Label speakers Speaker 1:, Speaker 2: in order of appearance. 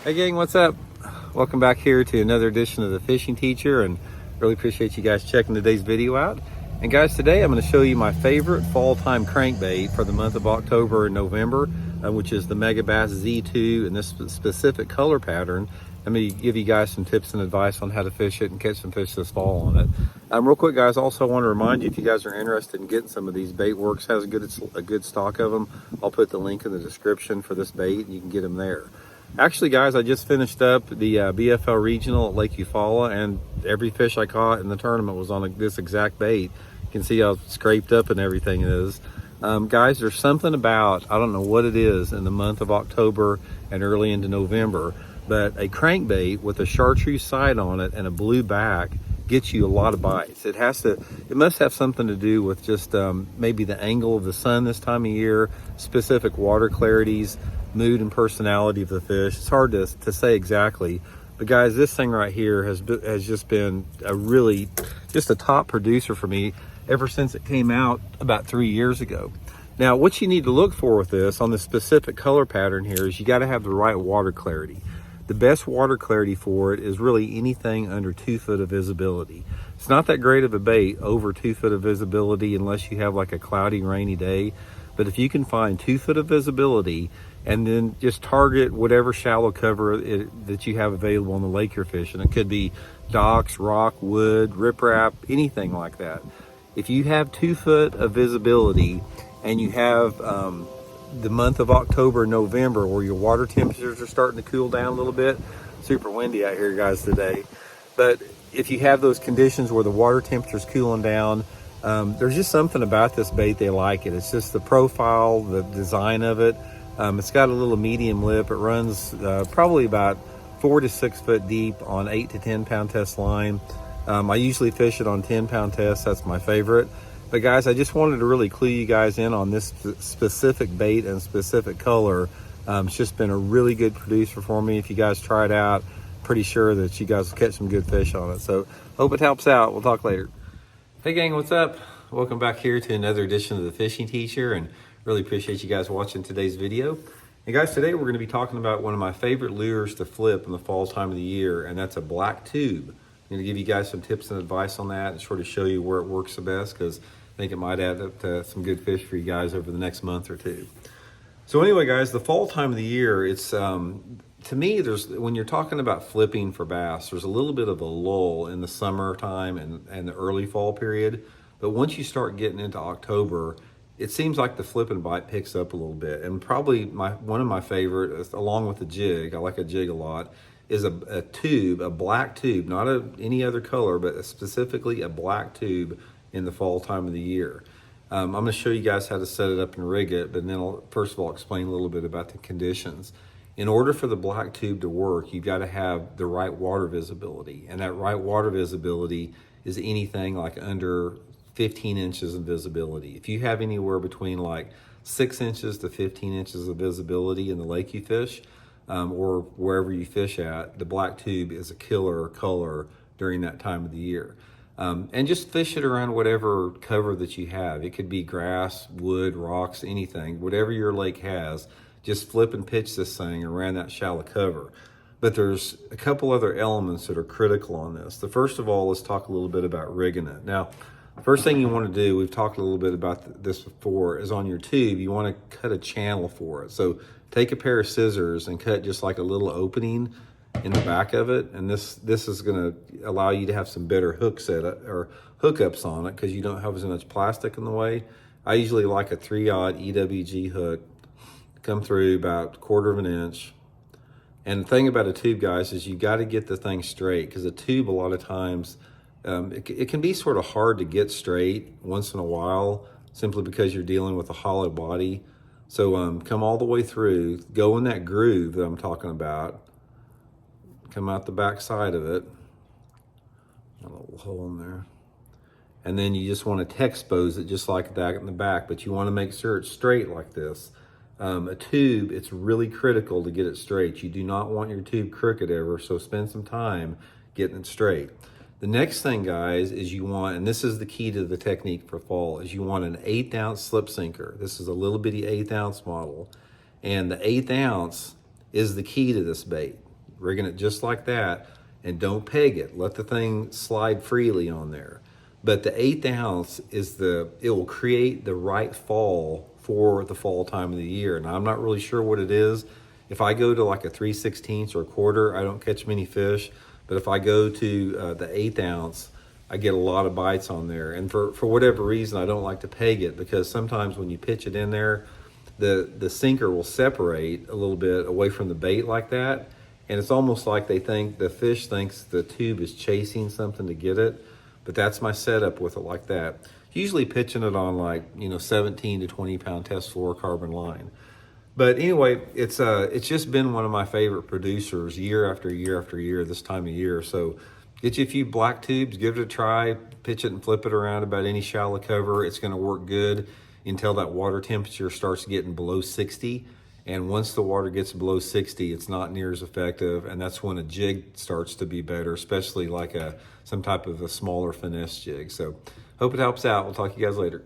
Speaker 1: Hey gang, what's up? Welcome back here to another edition of the Fishing Teacher, and really appreciate you guys checking today's video out. And guys, today I'm going to show you my favorite fall time crankbait for the month of October and November, which is the Megabass Z2 in this specific color pattern. Let me give you guys some tips and advice on how to fish it and catch some fish this fall on it. Real quick guys, also I want to remind you, if you guys are interested in getting some of these, Baitworks has a good stock of them. I'll put the link in the description for this bait and you can get them there. Actually guys, I just finished up the BFL Regional at Lake Eufaula, and every fish I caught in the tournament was on this exact bait. You can see how scraped up and everything is. Guys, there's something about, I don't know what it is, in the month of October and early into November, but a crankbait with a chartreuse sight on it and a blue back gets you a lot of bites. It must have something to do with just maybe the angle of the sun this time of year, specific water clarities, mood and personality of the fish. It's hard to say exactly, but guys, this thing right here has just been just a top producer for me ever since it came out about 3 years ago. Now, what you need to look for with this on the specific color pattern here is you got to have the right water clarity. The best water clarity for it is really anything under 2 foot of visibility. It's not that great of a bait over 2 foot of visibility unless you have like a cloudy, rainy day. But if you can find 2 foot of visibility and then just target whatever shallow cover that you have available on the lake you're fishing, it could be docks, rock, wood, riprap, anything like that. If you have 2 foot of visibility and you have the month of October and November where your water temperatures are starting to cool down a little bit, super windy out here guys today, but if you have those conditions where the water temperature's cooling down, there's just something about this bait, they like it. It's just the profile, the design of it. It's got a little medium lip. It runs probably about 4 to 6 foot deep on 8 to 10 pound test line. I usually fish it on 10 pound test. That's my favorite. But guys, I just wanted to really clue you guys in on this specific bait and specific color. It's just been a really good producer for me. If you guys try it out, pretty sure that you guys will catch some good fish on it. So hope it helps out. We'll talk later. Hey gang, what's up? Welcome back here to another edition of the Fishing Teacher, and really appreciate you guys watching today's video. And guys, today we're going to be talking about one of my favorite lures to flip in the fall time of the year, and that's a black tube. I'm going to give you guys some tips and advice on that and sort of show you where it works the best, because I think it might add up to some good fish for you guys over the next month or two. So anyway guys, the fall time of the year, it's to me, when you're talking about flipping for bass, there's a little bit of a lull in the summertime and the early fall period. But once you start getting into October, it seems like the flip and bite picks up a little bit. And probably one of my favorite, along with the jig, I like a jig a lot, is a tube, a black tube, not any other color, but specifically a black tube in the fall time of the year. I'm going to show you guys how to set it up and rig it, but then I'll first of all explain a little bit about the conditions. In order for the black tube to work, you've got to have the right water visibility. And that right water visibility is anything like under 15 inches of visibility. If you have anywhere between like 6 inches to 15 inches of visibility in the lake you fish, or wherever you fish at, the black tube is a killer color during that time of the year. And just fish it around whatever cover that you have. It could be grass, wood, rocks, anything, whatever your lake has. Just flip and pitch this thing around that shallow cover. But there's a couple other elements that are critical on this. The first of all, let's talk a little bit about rigging it. Now, first thing you want to do, we've talked a little bit about this before, is on your tube, you want to cut a channel for it. So take a pair of scissors and cut just like a little opening in the back of it. And this is going to allow you to have some better or hookups on it, because you don't have as much plastic in the way. I usually like a 3/0 EWG hook, come through about 1/4 of an inch. And the thing about a tube, guys, is you got to get the thing straight, because a tube a lot of times it can be sort of hard to get straight once in a while, simply because you're dealing with a hollow body. So come all the way through, go in that groove that I'm talking about, come out the back side of it, a little hole in there, and then you just want to expose it just like that in the back, but you want to make sure it's straight like this. A tube, it's really critical to get it straight. You do not want your tube crooked ever, so spend some time getting it straight. The next thing, guys, is you want, and this is the key to the technique for fall, is you want an 1/8 ounce slip sinker. This is a little bitty 1/8 ounce model, and the 1/8 ounce is the key to this bait. rigging it just like that, and don't peg it. Let the thing slide freely on there. But the 1/8 ounce it will create the right fall for the fall time of the year. And I'm not really sure what it is. If I go to like a 3/16 or a quarter, I don't catch many fish. But if I go to the 1/8 ounce, I get a lot of bites on there. And for whatever reason, I don't like to peg it, because sometimes when you pitch it in there, the sinker will separate a little bit away from the bait like that. And it's almost like the fish thinks the tube is chasing something to get it. But that's my setup with it like that. Usually pitching it on 17 to 20 pound test fluorocarbon line. But anyway, it's just been one of my favorite producers year after year after year this time of year. So get you a few black tubes, give it a try, pitch it and flip it around about any shallow cover. It's gonna work good until that water temperature starts getting below 60. And once the water gets below 60, it's not near as effective. And that's when a jig starts to be better, especially like some type of a smaller finesse jig. So hope it helps out. We'll talk to you guys later.